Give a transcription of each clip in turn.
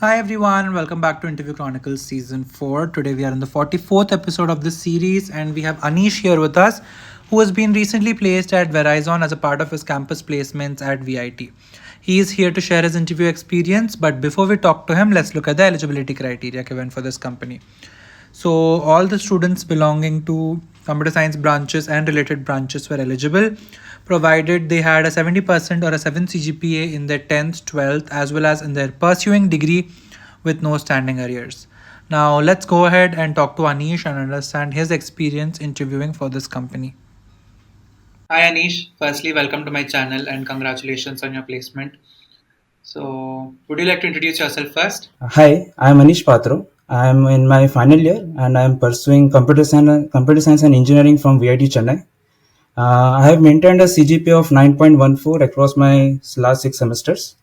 Hi everyone, welcome back to Interview Chronicles Season 4. Today we are in the 44th episode of this series and we have Anish here with us who has been recently placed at Verizon as a part of his campus placements at VIT. He is here to share his interview experience, but before we talk to him, let's look at the eligibility criteria given for this company. So, all the students belonging to computer science branches and related branches were eligible, provided they had a 70% or a 7 CGPA in their 10th, 12th, as well as in their pursuing degree with no standing arrears. Now, let's go ahead and talk to Anish and understand his experience interviewing for this company. Hi Anish, firstly, welcome to my channel and congratulations on your placement. So, would you like to introduce yourself first? Hi, I am Anish Patro. I am in my final year and I am pursuing computer science and engineering from VIT Chennai. I have maintained a CGPA of 9.14 across my last 6 semesters.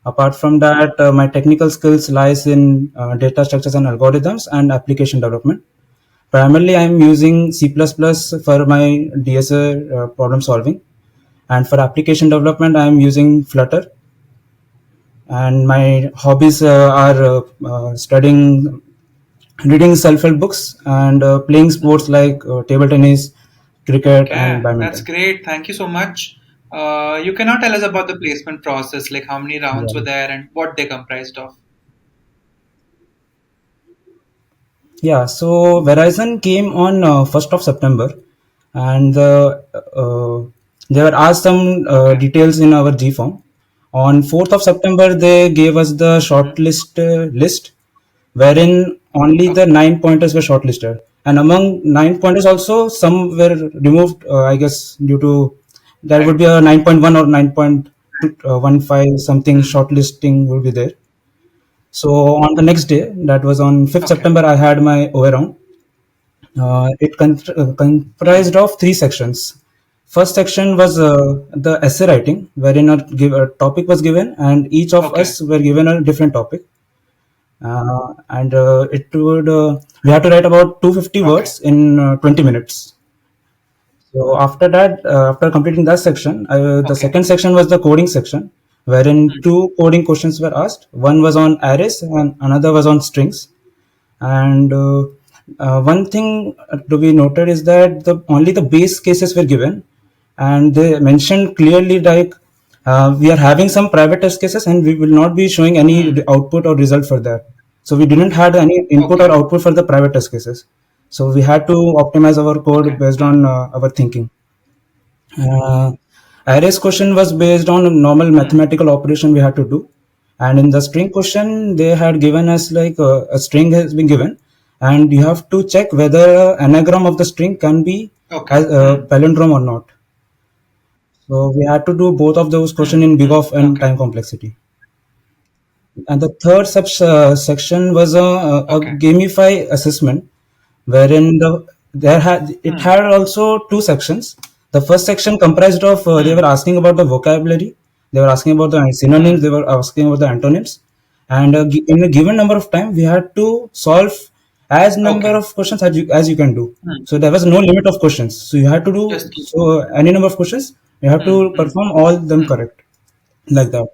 Apart from that, my technical skills lies in data structures and algorithms and application development. Primarily, I am using C++ for my DSA problem solving, and for application development, I am using Flutter. And my hobbies are studying, reading self-help books, and playing sports like table tennis, cricket, and Okay, that's badminton. great. Thank you so much. You cannot tell us about the placement process, like how many rounds Yeah. were there and what they comprised of. Yeah, so Verizon came on 1st of September, and they were asked some Okay. details in our G form. On 4th of September, they gave us the Mm-hmm. shortlist list, wherein only the Okay. 9 pointers were shortlisted. And among 9 pointers, also some were removed, I guess, due to there would Right. be a 9.1 or 9.15 something Mm. shortlisting will be there. So on the next day, that was on 5th Okay. September, I had my O round. It Mm. comprised of three sections. First section was the essay writing, wherein a topic was given, and each of Okay. us were given a different topic. And it would we had to write about 250 Okay. words in 20 minutes. So after that, after completing that section, the Okay. second section was the coding section, wherein Mm. two coding questions were asked. One was on arrays and another was on strings. And one thing to be noted is that the only the base cases were given, and they mentioned clearly like we are having some private test cases and we will not be showing any Mm. output or result for that. So we didn't have any input or Okay. output for the private test cases. So we had to optimize our code Okay. based Mm. on our thinking. Uh, Arrays question was based on a normal Mm. mathematical operation we had to do, and in the string question they had given us like a string has been given, and you have to check whether anagram of the string can be Okay. as a Mm. palindrome or not. So we had to do both of those question Mm. in big Mm. of and Okay. time complexity. And the third section was a Okay. gamify assessment, wherein it Mm. had also two sections. The first section comprised of they were Mm. asking about the vocabulary, they were asking about the synonyms, Mm. they were asking about the antonyms, and in a given number of time, we had to solve as number Okay. of questions as you can do. Mm. So there was no limit of questions. So you had to do Just keep. so any number of questions. You have Mm. to Mm. perform all them Mm. correct like that.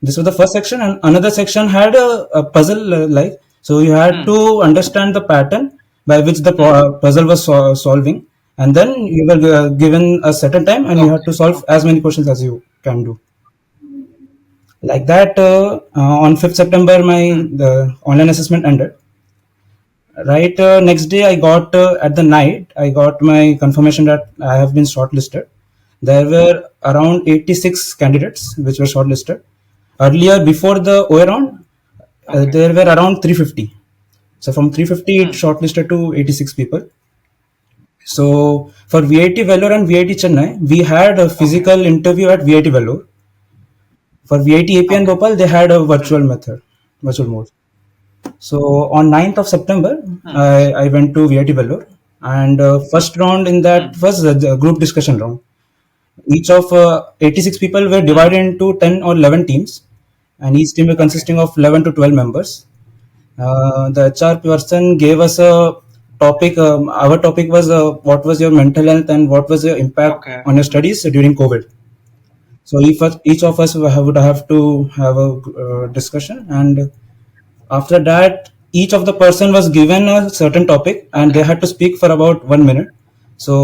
This was the first section, and another section had a puzzle like. So you had Mm. to understand the pattern by which the Mm. puzzle was solving, and then you were given a certain time, and you had Okay. to solve Okay. as many questions as you can do. Like that, on 5th September, my Mm. the online assessment ended. Right next day, I got at the night, I got my confirmation that I have been shortlisted. There were around 86 candidates which were shortlisted. Earlier, before the O round, Okay. there were around 350. So from 350, it Mm. shortlisted to 86 people. So for VIT Vellore and VIT Chennai, we had a Okay. physical interview at VIT Vellore. For VIT AP and Okay. Bhopal, they had a Mm. virtual mode. So on 9th of September, Mm. I went to VIT Vellore, and first round in that Mm. was the group discussion round. Each of 86 people were Mm. divided into 10 or 11 teams, and each team were Okay. consisting of 11 to 12 members. The HR person gave us a topic. Our topic was what was your mental health and what was your impact Okay. on your Mm. studies during COVID. So each of us would have to have a discussion, and After that, each of the person was given a certain topic and they Okay. had to speak for about 1 minute. So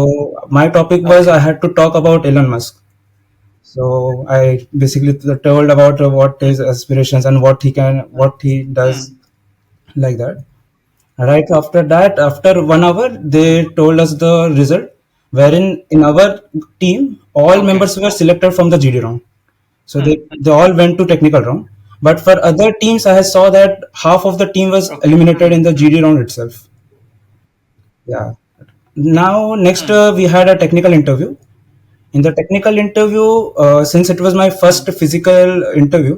my topic was I Okay. had to talk about Elon Musk. So I basically told about what his aspirations and what he does, Hmm. like that. Right after that, after 1 hour, they told us the result, wherein in our team, all Okay. members were selected from the GD round. So Hmm. they all went to technical round. But for other teams, I saw that half of the team was Okay. eliminated in the GD round itself. Yeah. Now, next Hmm. we had a technical interview. In the technical interview, since it was my first Hmm. physical interview,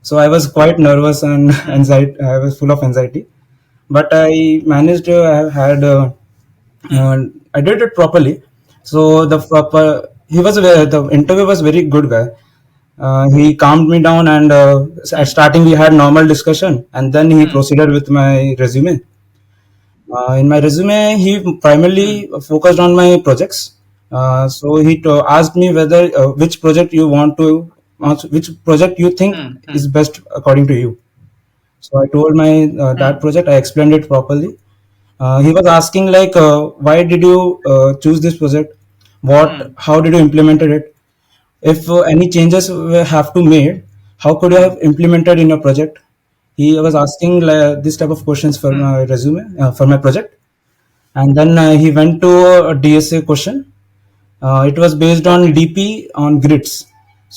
so I was quite nervous and Hmm. anxiety. I was full of anxiety, but I managed. I had. I did it properly. So he was the interview was very good guy. He calmed me down, and at Hmm. starting we had normal discussion, and then he Hmm. proceeded with my resume. In my resume, he Hmm. primarily focused on my projects. So he asked me whether which project you think Hmm. is Hmm. best according to you. So I told my that Hmm. project. I explained it properly. He was asking like, why did you choose this project? Hmm. How did you implemented it? If any changes were have to made, how could you Hmm. have implemented in your project? He was asking this type of questions for Hmm. my resume, for my project. And then he went to a DSA question. It was based on Okay. DP on grids.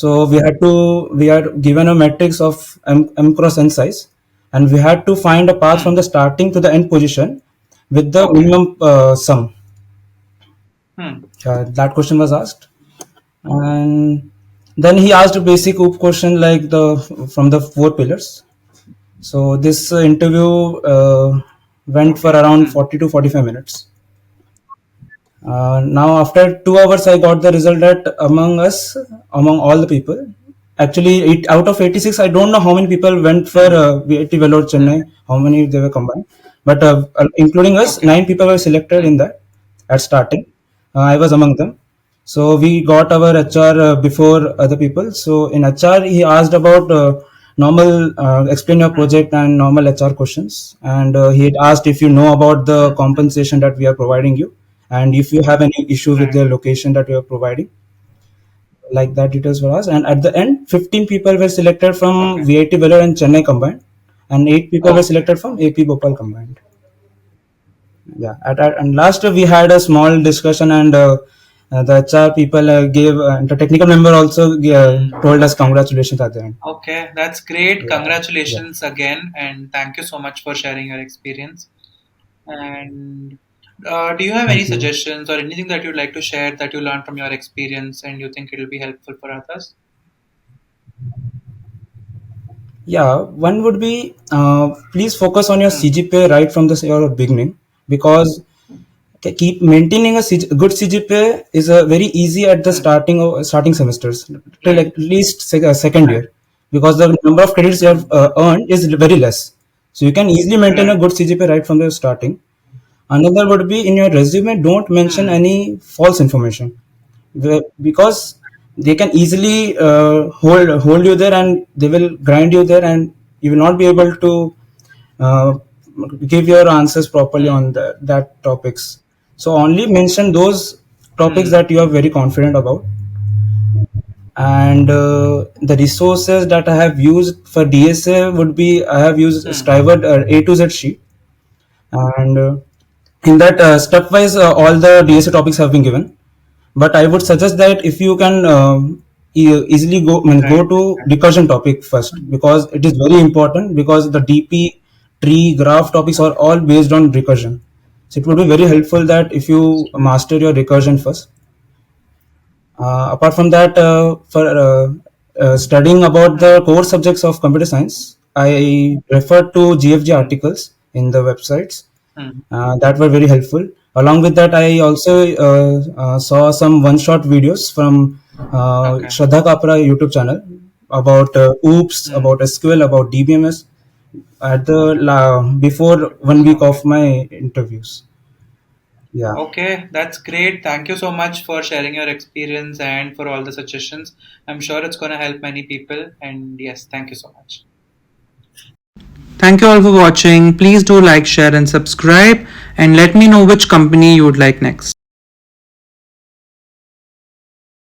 So we are given a matrix of M cross N size, and we had to find a path from Hmm. the starting to the end position with the Okay. minimum sum. Hmm. That question was asked, and then he asked a basic OOP question like the from the four pillars. So this interview went for Okay. around Hmm. 40 to 45 minutes. Now, after 2 hours, I got the result that among all the people, actually, out of 86, I don't know how many people went for Hmm. VIT Vellore Hmm. Chennai, how many they were combined. But including us, Okay. 9 people were selected Hmm. in that at starting. I was among them. So we got our HR before other people. So in HR, he asked about normal explain your Hmm. project and normal HR questions, and he had asked if you know about the Hmm. Hmm. compensation that we are providing you, and if you have any issue with Right. the location that you are providing, like that details were asked. And at the end, 15 people were selected from Okay. VIT Vellore and Chennai combined, and 8 people were Okay. selected from AP Bhopal combined. Yeah, and last we had a small discussion, and the HR people gave the technical member also told us Okay. congratulations at the end. Okay. That's great. Yeah, yeah. Congratulations again, and thank you so much for sharing your experience. And do you have any Thank you. suggestions or anything that you'd like to share that you learned from your experience and you think it will be helpful for others? Yeah, one would be please focus on your Hmm. CGPA right from your beginning, because keep maintaining a good CGPA is very easy at the Hmm. starting semesters till Right. at least second Right. year, because the number of credits you have Hmm. earned is very less. So you can easily maintain a Right. good CGPA right from the starting. Another would be in your resume, don't mention Hmm. any false information, because they can easily hold you there, and they will grind you there, and you will not be able to uh, give your answers properly Hmm. on that topics. So only mention those topics Hmm. that you are very confident about. And the resources that I have used for DSA would be, I have used Hmm. Strived A to Z sheet, and in that stepwise all the DSA topics have been given. But I would suggest that if you can easily go Right. to recursion topic first, because it is very important, because the DP tree graph topics are all based on recursion. So it would be very helpful that if you master your recursion first. Apart from that, for studying about the Hmm. core subjects of computer science, I referred to GFG Hmm. articles in the websites Hmm. that were very helpful. Along with that, I also saw some one-shot videos from Okay. Shraddha Kapra YouTube channel about OOPS, Hmm. about SQL, about DBMS at the before 1 week of Okay. my interviews. Yeah. Okay, that's great. Thank you so much for sharing your experience and for all the suggestions. I'm sure it's going to help many people. And yes, thank you so much. Thank you all for watching. Please do like, share, and subscribe, and let me know which company you would like next.